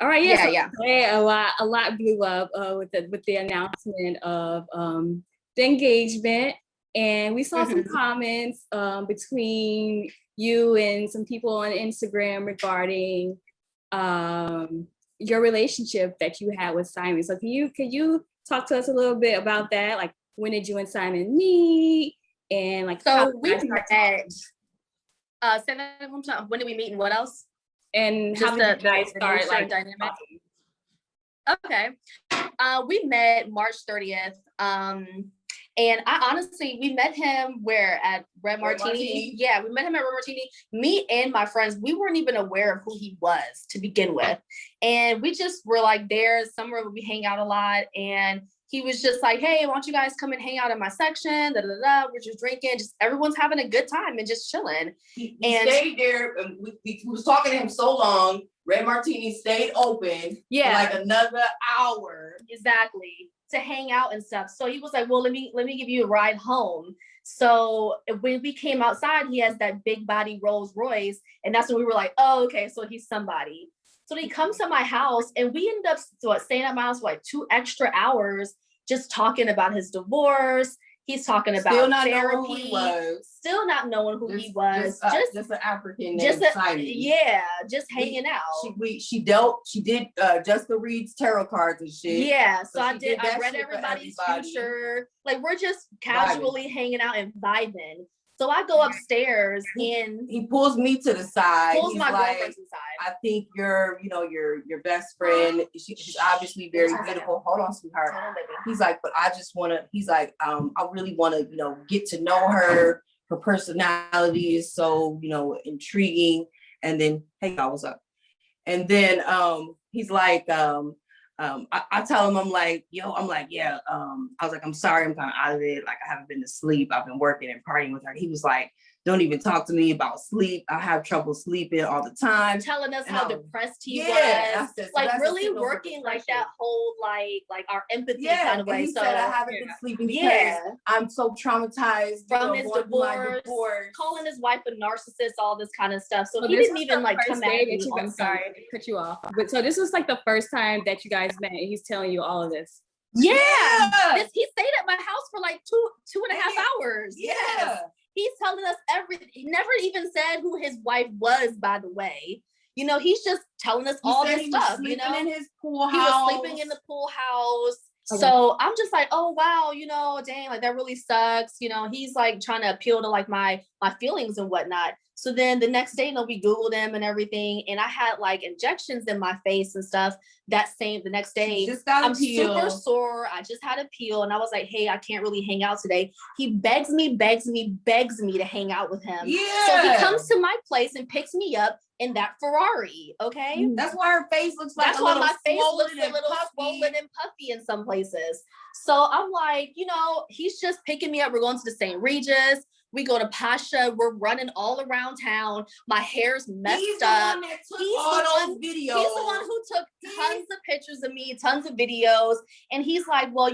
All right, yeah. Yeah, So yeah. today a lot blew up with the announcement of the engagement, and we saw some comments between you and some people on Instagram regarding your relationship that you had with Simon. So can you talk to us a little bit about that? Like, when did you and Simon meet, and like so we met. Say that one time. When did we meet, and what else? And just how did you guys start like dynamic? Okay. We met March 30th. And I honestly, we met him at Red Martini. Yeah, we met him at Red Martini. Me and my friends, we weren't even aware of who he was to begin with. And we just were like there somewhere where we hang out a lot. And he was just like, hey, why don't you guys come and hang out in my section? Da, da, da. We're just drinking, just everyone's having a good time and just chilling. He stayed there. And we was talking to him so long. Red Martini stayed open for like another hour. Exactly. To hang out and stuff. So he was like, well, let me give you a ride home. So when we came outside, he has that big body Rolls Royce. And that's when we were like, oh, okay, so he's somebody. So he comes to my house and we ended up staying at my house for like 2 extra hours, just talking about his divorce. He's talking about still not therapy. Knowing who he was. Still not knowing who he was. Just an African named Simon. Yeah, just hanging out. She did Jessica Reed's tarot cards and shit. Yeah, so I read everybody's future. Like, we're just casually hanging out and vibing. So I go upstairs and he pulls me to the side. Pulls my girlfriend to the side. I think your best friend. She's obviously very beautiful. Hold on, sweetheart. He's like, but I just want to. He's like, I really want to, get to know her. Her personality is so, intriguing. And then, hey, y'all, what's up? And then he's like, I tell him, I'm like, yeah. I was like, I'm sorry, I'm kind of out of it. Like, I haven't been to sleep. I've been working and partying with her. He was like, don't even talk to me about sleep. I have trouble sleeping all the time. Telling us how depressed he was. Like, really working like that whole like our empathy kind of way. He said I haven't been sleeping because I'm so traumatized from his divorce, calling his wife a narcissist, all this kind of stuff. So he didn't even like come at me. I'm sorry to cut you off. But so this was like the first time that you guys met, and he's telling you all of this. Yeah. He stayed at my house for like two and a half hours. Yeah. He's telling us everything. He never even said who his wife was, by the way. He's just telling us all this stuff. In his pool house. He was sleeping in the pool house. Okay. So I'm just like, oh wow, dang, like that really sucks. He's like trying to appeal to like my feelings and whatnot. So then the next day, we Googled him and everything, and I had like injections in my face and stuff. The next day, I'm super sore. I just had a peel, and I was like, hey, I can't really hang out today. He begs me to hang out with him. Yeah. So he comes to my place and picks me up in that Ferrari. Okay. That's why her face looks like my face looks a little swollen and puffy in some places. So I'm like, he's just picking me up. We're going to the St. Regis. We go to Porsha. We're running all around town. My hair's messed up. He's the one who took tons of pictures of me, tons of videos. And he's like, well,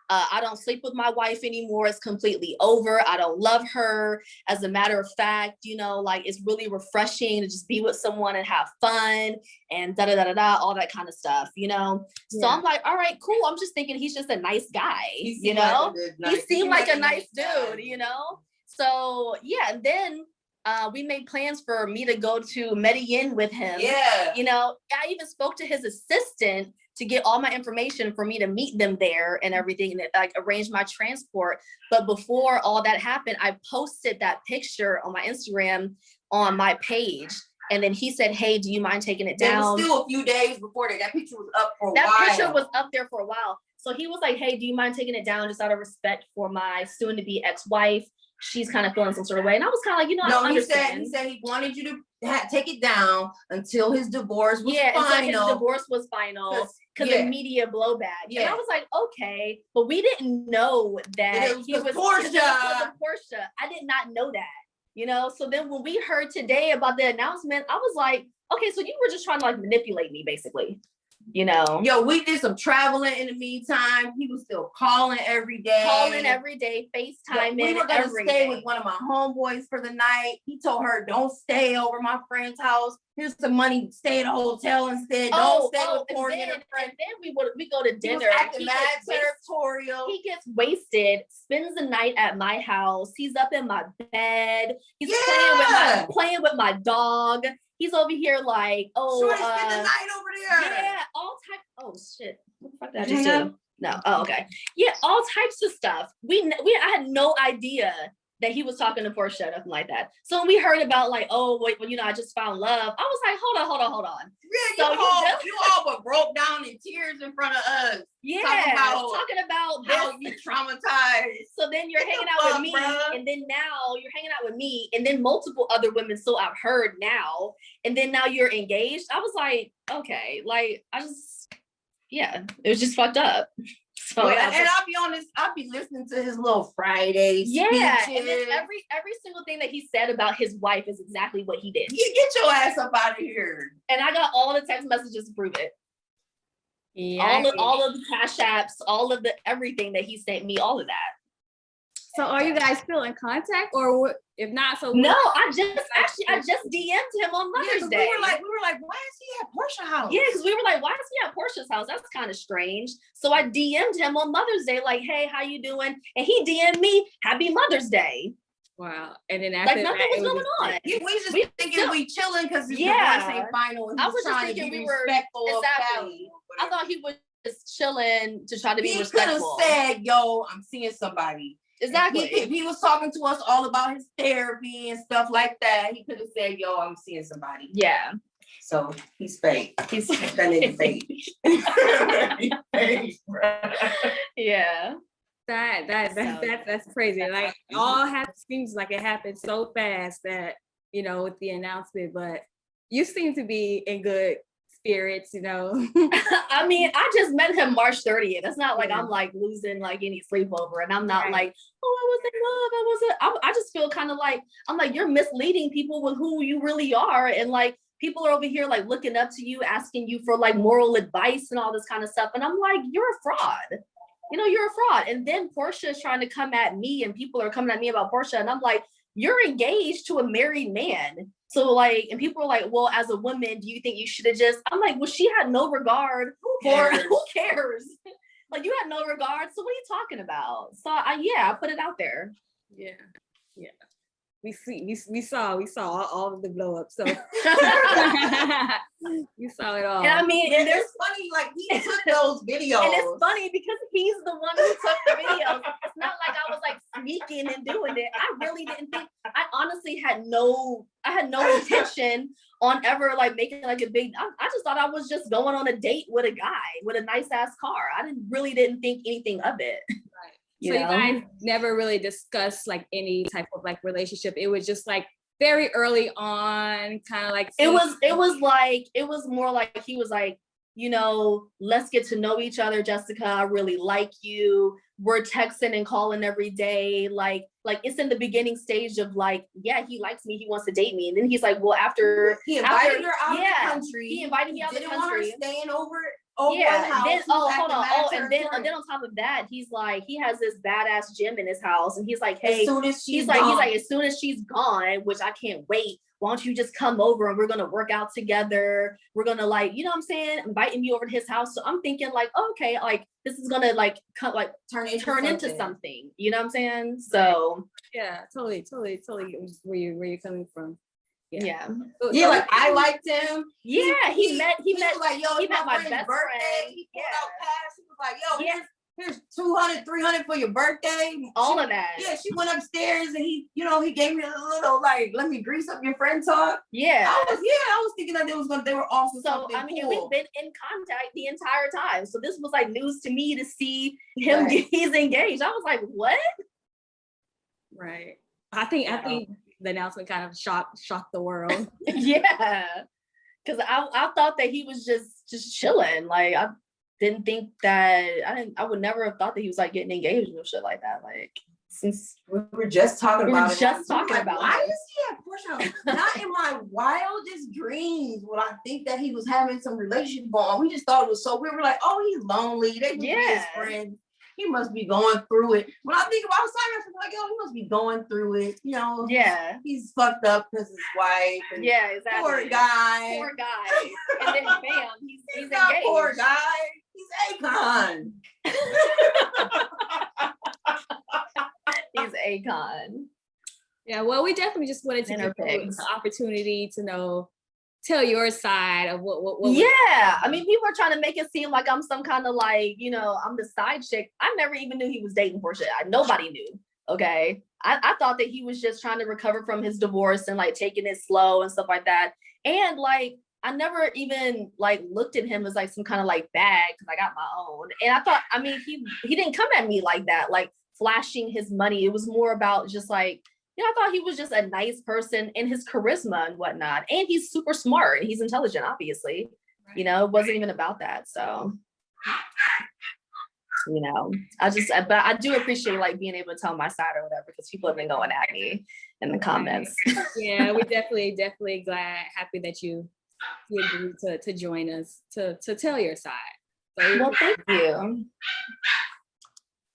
I don't sleep with my wife anymore. It's completely over. I don't love her. As a matter of fact, it's really refreshing to just be with someone and have fun and da-da-da-da-da, all that kind of stuff, So I'm like, all right, cool. I'm just thinking he's just a nice guy, He seemed like a nice dude, So yeah, and then we made plans for me to go to Medellin with him. Yeah. I even spoke to his assistant to get all my information for me to meet them there and everything, and like arrange my transport. But before all that happened, I posted that picture on my Instagram on my page. And then he said, hey, do you mind taking it down? It was still a few days before that. That picture was up for a while. That picture was up there for a while. So he was like, hey, do you mind taking it down just out of respect for my soon-to-be ex-wife? She's kind of feeling some sort of way. And I was kind of like, I understand. He said he wanted you to take it down until his divorce was final. Until his divorce was final because of media blowback. Yeah. And I was like, okay. But we didn't know that he was Porsha. I did not know that, So then when we heard today about the announcement, I was like, okay, so you were just trying to like manipulate me, basically. you know. Yo, we did some traveling in the meantime. He was still calling every day. FaceTime. We were gonna stay with one of my homeboys for the night. He told her, "Don't stay over my friend's house. Here's some money. Stay at a hotel instead. Don't stay with Corey and her friend." And then we go to dinner. He was acting mad territorial. He gets wasted, spends the night at my house. He's up in my bed. He's playing with my dog. He's over here like, spend the night over there. Yeah, all type. Oh shit! What the fuck did I just do? No. Oh, okay. Yeah, all types of stuff. I had no idea that he was talking to Porsha or nothing like that. So when we heard about like, oh wait, well, I just found love. I was like, hold on. Yeah, you all but broke down in tears in front of us. Yeah, talking about how you traumatized. So then you're hanging out with me, and then now you're hanging out with me, and then multiple other women. So I've heard now, and then now you're engaged. I was like, okay, like it was just fucked up. So and I'll be honest, I'll be listening to his little Friday speeches. And then every single thing that he said about his wife is exactly what he did. You get your ass up out of here. And I got all the text messages to prove it. Yeah, all of the cash apps, all of the everything that he sent me, all of that. So are you guys still in contact, or if not, so no? I just DM'd him on Mother's Day. We were like, why is he at Porsha's house? Yeah, because we were like, why is he at Porsha's house? That's kind of strange. So I DM'd him on Mother's Day, like, hey, how you doing? And he DM'd me, happy Mother's Day. Wow. And then after nothing was going on. We just thinking we chilling because the divorce ain't final. And I was just thinking we were exactly. I thought he was just chilling to try to be respectful. He could have said, yo, I'm seeing somebody. Exactly. If he was talking to us all about his therapy and stuff like that, he could have said, yo, I'm seeing somebody. Yeah. So he's fake. He's done it fake. Yeah. That's crazy. Like seems like it happened so fast that, with the announcement, but you seem to be in good spirits, I mean, I just met him March 30th. It's not like I'm like losing like any sleep over, and I'm not like, oh, I just feel kind of like, I'm like, you're misleading people with who you really are. And like, people are over here like looking up to you, asking you for like moral advice and all this kind of stuff. And I'm like, you're a fraud. You're a fraud. And then Porsha is trying to come at me, and people are coming at me about Porsha. And I'm like, you're engaged to a married man. So like, and people are like, well, as a woman, do you think you should have just, I'm like, well, she had no regard for, who cares? Like, you had no regard. So what are you talking about? So I put it out there. Yeah. We saw all of the blow up. So we saw it all. And I mean, and it's funny, like he took those videos. And it's funny because he's the one who took the videos. It's not like I was like sneaking and doing it. I really didn't think. I honestly had no intention on ever like making like a big. I just thought I was just going on a date with a guy with a nice ass car. I didn't think anything of it. Right. So you guys never really discussed like any type of like relationship. It was just like very early on, kind of like it was more like he was like, let's get to know each other, Jessica. I really like you. We're texting and calling every day. Like it's in the beginning stage of like, yeah, he likes me. He wants to date me. And then he's like, well, he invited her out of the country. He invited me out of the country. Didn't want her staying over. Then hold on. And then on top of that, he's like, he has this badass gym in his house, and he's like, hey, as soon as he's like, as soon as she's gone, which I can't wait. Why don't you just come over and we're gonna work out together? We're gonna like, you know what I'm saying, inviting me over to his house. So I'm thinking like, okay, like this is gonna like turn into something. You know what I'm saying? So yeah, totally where you're coming from. Yeah. Yeah, like I liked him. Yeah, he met like, yo, he met my best birthday. Friend. He pulled out cash. He was like, yo, here's 200, 300 for your birthday. All of that. Yeah, she went upstairs and he gave me a little like, let me grease up your friend talk. Yeah. I was thinking that they were awesome. So I mean, we've been in contact the entire time. So this was like news to me to see him. He's engaged. I was like, what? Right. I think the announcement kind of shocked the world. Yeah, because I thought that he was just chilling. Like I didn't think that I would never have thought that he was like getting engaged or shit like that. Like since we were just talking about it. Why it. is he at Porsha? Not in my wildest dreams would I think that he was having some relationship going on. We just thought it was so weird. We're like, oh, he's lonely. They must be his friends. He must be going through it. When I think about Simon, I'm like, yo, he must be going through it. You know, he's fucked up because his wife. And exactly. Poor guy. And then bam, he's not engaged. Poor guy. He's Akon. He's Akon. Yeah, well, we definitely just wanted to give you the opportunity to tell your side of what I mean, people are trying to make it seem like I'm some kind of like, I'm the side chick. I never even knew he was dating Porsha. Nobody knew. Okay. I thought that he was just trying to recover from his divorce and like taking it slow and stuff like that. And like, I never even like looked at him as like some kind of like bag because I got my own. And I thought, I mean, he didn't come at me like that, like flashing his money. It was more about just like, I thought he was just a nice person and his charisma and whatnot. And he's super smart and he's intelligent, obviously. Right. It wasn't even about that. So, but I do appreciate like being able to tell my side or whatever, because people have been going at me in the comments. Yeah, we're definitely happy that you agreed to join us to tell your side. So well, thank you.